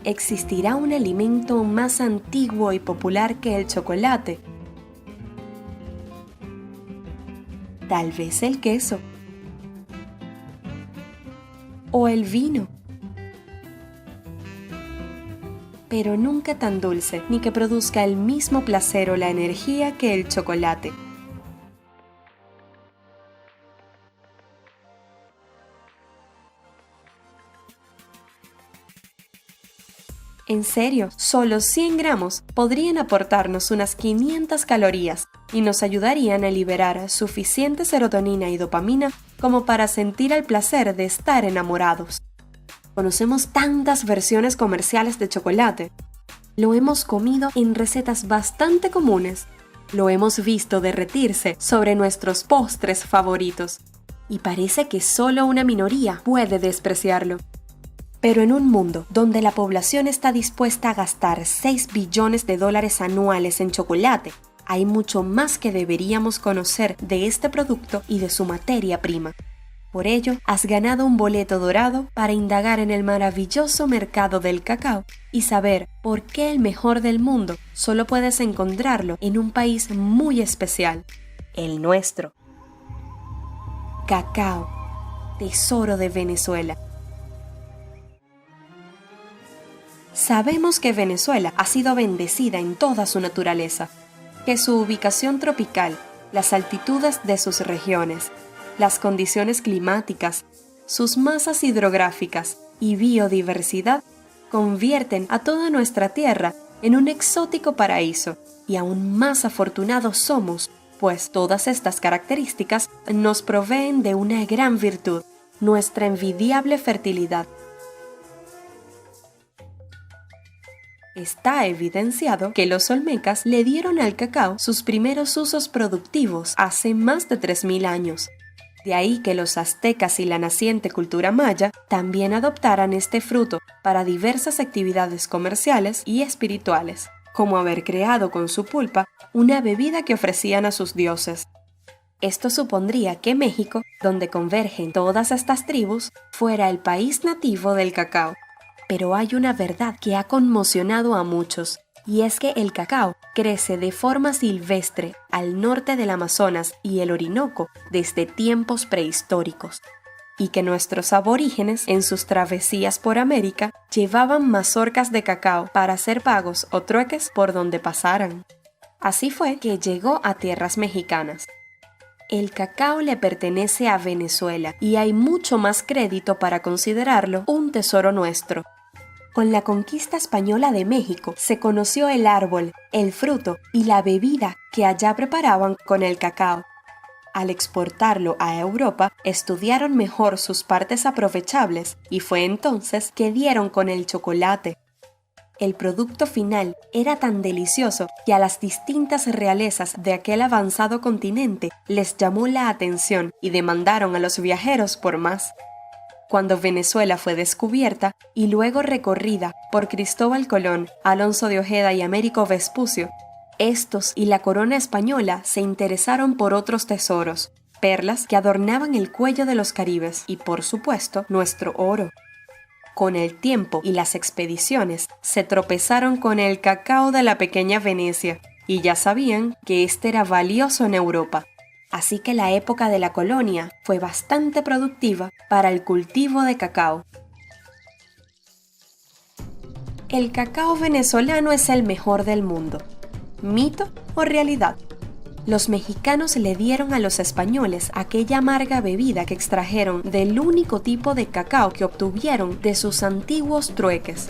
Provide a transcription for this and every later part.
¿Existirá un alimento más antiguo y popular que el chocolate? Tal vez el queso. O el vino. Pero nunca tan dulce, ni que produzca el mismo placer o la energía que el chocolate. En serio, solo 100 gramos podrían aportarnos unas 500 calorías y nos ayudarían a liberar suficiente serotonina y dopamina como para sentir el placer de estar enamorados. Conocemos tantas versiones comerciales de chocolate. Lo hemos comido en recetas bastante comunes. Lo hemos visto derretirse sobre nuestros postres favoritos. Y parece que solo una minoría puede despreciarlo. Pero en un mundo donde la población está dispuesta a gastar 6 billones de dólares anuales en chocolate, hay mucho más que deberíamos conocer de este producto y de su materia prima. Por ello, has ganado un boleto dorado para indagar en el maravilloso mercado del cacao y saber por qué el mejor del mundo solo puedes encontrarlo en un país muy especial, el nuestro. Cacao, tesoro de Venezuela. Sabemos que Venezuela ha sido bendecida en toda su naturaleza, que su ubicación tropical, las altitudes de sus regiones, las condiciones climáticas, sus masas hidrográficas y biodiversidad convierten a toda nuestra tierra en un exótico paraíso, y aún más afortunados somos, pues todas estas características nos proveen de una gran virtud, nuestra envidiable fertilidad. Está evidenciado que los olmecas le dieron al cacao sus primeros usos productivos hace más de 3000 años. De ahí que los aztecas y la naciente cultura maya también adoptaran este fruto para diversas actividades comerciales y espirituales, como haber creado con su pulpa una bebida que ofrecían a sus dioses. Esto supondría que México, donde convergen todas estas tribus, fuera el país nativo del cacao. Pero hay una verdad que ha conmocionado a muchos, y es que el cacao crece de forma silvestre al norte del Amazonas y el Orinoco desde tiempos prehistóricos, y que nuestros aborígenes en sus travesías por América llevaban mazorcas de cacao para hacer pagos o trueques por donde pasaran. Así fue que llegó a tierras mexicanas. El cacao le pertenece a Venezuela y hay mucho más crédito para considerarlo un tesoro nuestro. Con la conquista española de México se conoció el árbol, el fruto y la bebida que allá preparaban con el cacao. Al exportarlo a Europa, estudiaron mejor sus partes aprovechables y fue entonces que dieron con el chocolate. El producto final era tan delicioso que a las distintas realezas de aquel avanzado continente les llamó la atención y demandaron a los viajeros por más. Cuando Venezuela fue descubierta y luego recorrida por Cristóbal Colón, Alonso de Ojeda y Américo Vespucio, estos y la corona española se interesaron por otros tesoros, perlas que adornaban el cuello de los caribes y, por supuesto, nuestro oro. Con el tiempo y las expediciones, se tropezaron con el cacao de la pequeña Venecia y ya sabían que este era valioso en Europa. Así que la época de la colonia fue bastante productiva para el cultivo de cacao. ¿El cacao venezolano es el mejor del mundo? ¿Mito o realidad? Los mexicanos le dieron a los españoles aquella amarga bebida que extrajeron del único tipo de cacao que obtuvieron de sus antiguos trueques.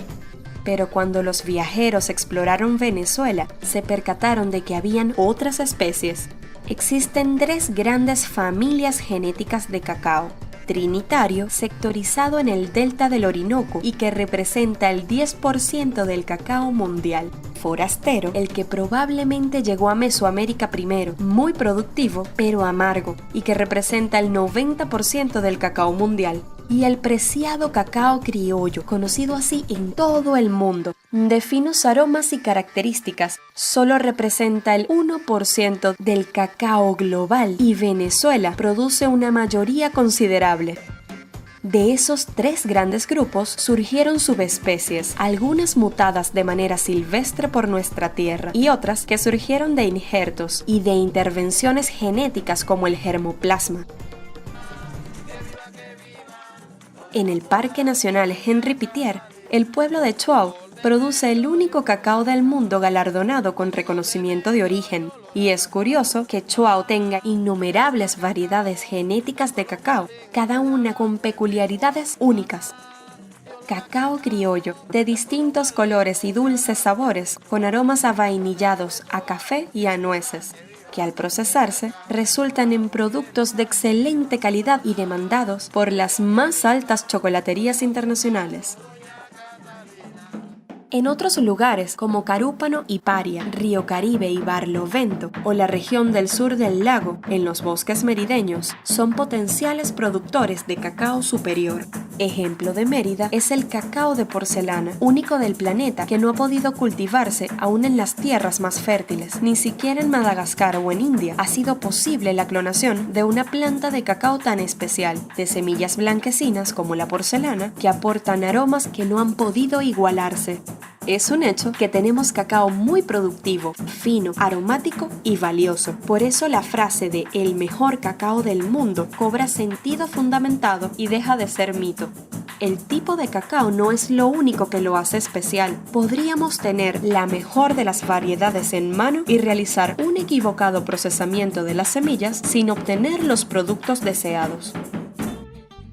Pero cuando los viajeros exploraron Venezuela, se percataron de que habían otras especies. Existen 3 grandes familias genéticas de cacao: trinitario, sectorizado en el delta del Orinoco y que representa el 10% del cacao mundial; forastero, el que probablemente llegó a Mesoamérica primero, muy productivo pero amargo y que representa el 90% del cacao mundial; y el preciado cacao criollo, conocido así en todo el mundo. De finos aromas y características, solo representa el 1% del cacao global y Venezuela produce una mayoría considerable. De esos 3 grandes grupos surgieron subespecies, algunas mutadas de manera silvestre por nuestra tierra y otras que surgieron de injertos y de intervenciones genéticas como el germoplasma. En el Parque Nacional Henri Pittier, el pueblo de Chuao produce el único cacao del mundo galardonado con reconocimiento de origen, y es curioso que Chuao tenga innumerables variedades genéticas de cacao, cada una con peculiaridades únicas. Cacao criollo, de distintos colores y dulces sabores, con aromas avainillados, a café y a nueces, que al procesarse resultan en productos de excelente calidad y demandados por las más altas chocolaterías internacionales. En otros lugares como Carúpano y Paria, Río Caribe y Barlovento o la región del sur del lago, en los bosques merideños, son potenciales productores de cacao superior. Ejemplo de Mérida es el cacao de porcelana, único del planeta que no ha podido cultivarse aún en las tierras más fértiles. Ni siquiera en Madagascar o en India ha sido posible la clonación de una planta de cacao tan especial, de semillas blanquecinas como la porcelana, que aportan aromas que no han podido igualarse. Es un hecho que tenemos cacao muy productivo, fino, aromático y valioso. Por eso la frase de el mejor cacao del mundo cobra sentido fundamentado y deja de ser mito. El tipo de cacao no es lo único que lo hace especial. Podríamos tener la mejor de las variedades en mano y realizar un equivocado procesamiento de las semillas sin obtener los productos deseados.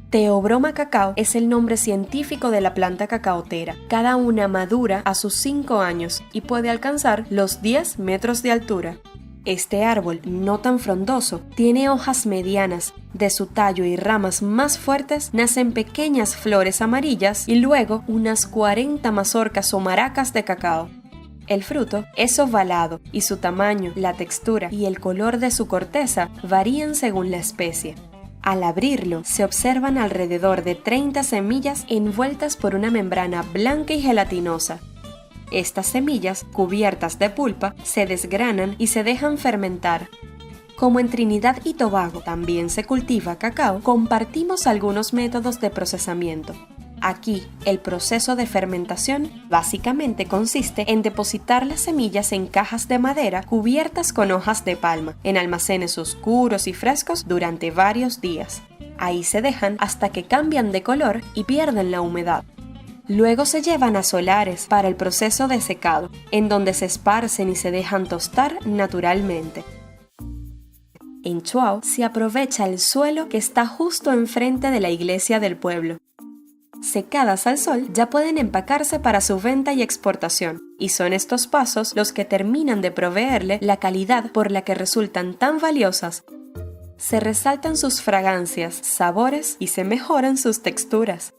Theobroma cacao es el nombre científico de la planta cacaotera. Cada una madura a sus 5 años y puede alcanzar los 10 metros de altura. Este árbol, no tan frondoso, tiene hojas medianas. De su tallo y ramas más fuertes nacen pequeñas flores amarillas y luego unas 40 mazorcas o maracas de cacao. El fruto es ovalado y su tamaño, la textura y el color de su corteza varían según la especie. Al abrirlo, se observan alrededor de 30 semillas envueltas por una membrana blanca y gelatinosa. Estas semillas, cubiertas de pulpa, se desgranan y se dejan fermentar. Como en Trinidad y Tobago también se cultiva cacao, compartimos algunos métodos de procesamiento. Aquí, el proceso de fermentación básicamente consiste en depositar las semillas en cajas de madera cubiertas con hojas de palma, en almacenes oscuros y frescos durante varios días. Ahí se dejan hasta que cambian de color y pierden la humedad. Luego se llevan a solares para el proceso de secado, en donde se esparcen y se dejan tostar naturalmente. En Chuao se aprovecha el suelo que está justo enfrente de la iglesia del pueblo. Secadas al sol, ya pueden empacarse para su venta y exportación, y son estos pasos los que terminan de proveerle la calidad por la que resultan tan valiosas. Se resaltan sus fragancias, sabores y se mejoran sus texturas.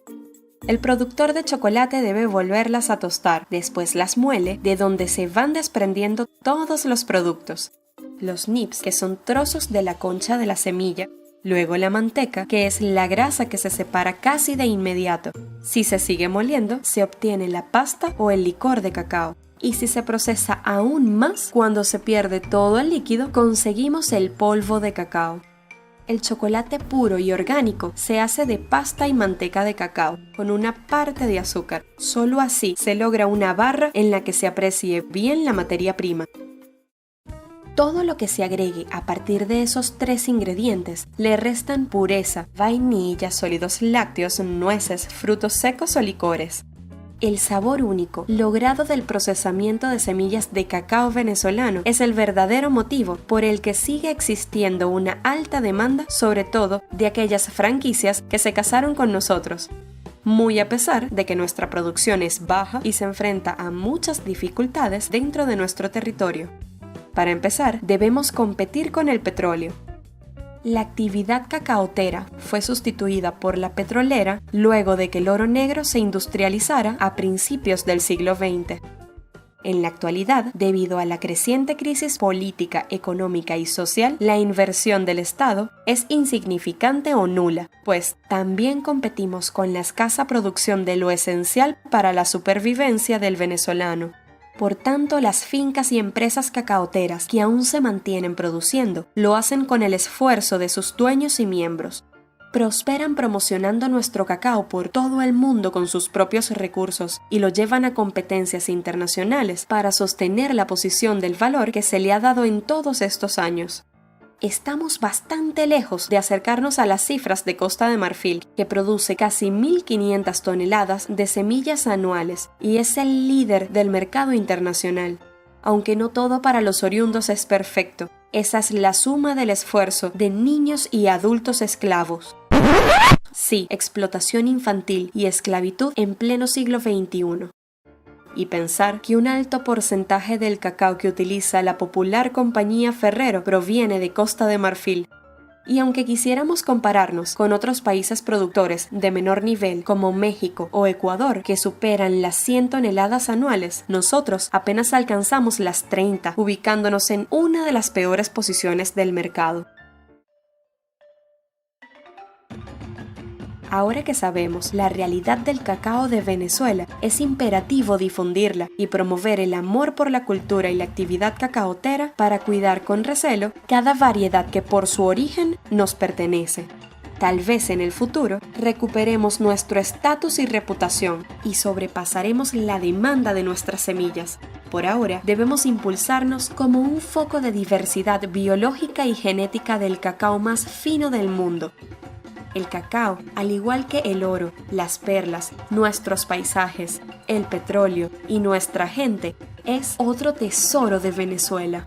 El productor de chocolate debe volverlas a tostar, después las muele, de donde se van desprendiendo todos los productos. Los nips, que son trozos de la concha de la semilla, luego la manteca, que es la grasa que se separa casi de inmediato. Si se sigue moliendo, se obtiene la pasta o el licor de cacao. Y si se procesa aún más, cuando se pierde todo el líquido, conseguimos el polvo de cacao. El chocolate puro y orgánico se hace de pasta y manteca de cacao, con una parte de azúcar. Solo así se logra una barra en la que se aprecie bien la materia prima. Todo lo que se agregue a partir de esos 3 ingredientes le restan pureza, vainilla, sólidos lácteos, nueces, frutos secos o licores. El sabor único, logrado del procesamiento de semillas de cacao venezolano, es el verdadero motivo por el que sigue existiendo una alta demanda, sobre todo de aquellas franquicias que se casaron con nosotros. Muy a pesar de que nuestra producción es baja y se enfrenta a muchas dificultades dentro de nuestro territorio. Para empezar, debemos competir con el petróleo. La actividad cacaotera fue sustituida por la petrolera luego de que el oro negro se industrializara a principios del siglo XX. En la actualidad, debido a la creciente crisis política, económica y social, la inversión del Estado es insignificante o nula, pues también competimos con la escasa producción de lo esencial para la supervivencia del venezolano. Por tanto, las fincas y empresas cacaoteras que aún se mantienen produciendo lo hacen con el esfuerzo de sus dueños y miembros. prosperan promocionando nuestro cacao por todo el mundo con sus propios recursos y lo llevan a competencias internacionales para sostener la posición del valor que se le ha dado en todos estos años. Estamos bastante lejos de acercarnos a las cifras de Costa de Marfil, que produce casi 1.500 toneladas de semillas anuales y es el líder del mercado internacional. Aunque no todo para los oriundos es perfecto, esa es la suma del esfuerzo de niños y adultos esclavos. Sí, explotación infantil y esclavitud en pleno siglo XXI. Y pensar que un alto porcentaje del cacao que utiliza la popular compañía Ferrero proviene de Costa de Marfil. Y aunque quisiéramos compararnos con otros países productores de menor nivel como México o Ecuador que superan las 100 toneladas anuales, nosotros apenas alcanzamos las 30, ubicándonos en una de las peores posiciones del mercado. Ahora que sabemos la realidad del cacao de Venezuela, es imperativo difundirla y promover el amor por la cultura y la actividad cacaotera para cuidar con recelo cada variedad que por su origen nos pertenece. Tal vez en el futuro recuperemos nuestro estatus y reputación y sobrepasaremos la demanda de nuestras semillas. Por ahora debemos impulsarnos como un foco de diversidad biológica y genética del cacao más fino del mundo. El cacao, al igual que el oro, las perlas, nuestros paisajes, el petróleo y nuestra gente, es otro tesoro de Venezuela.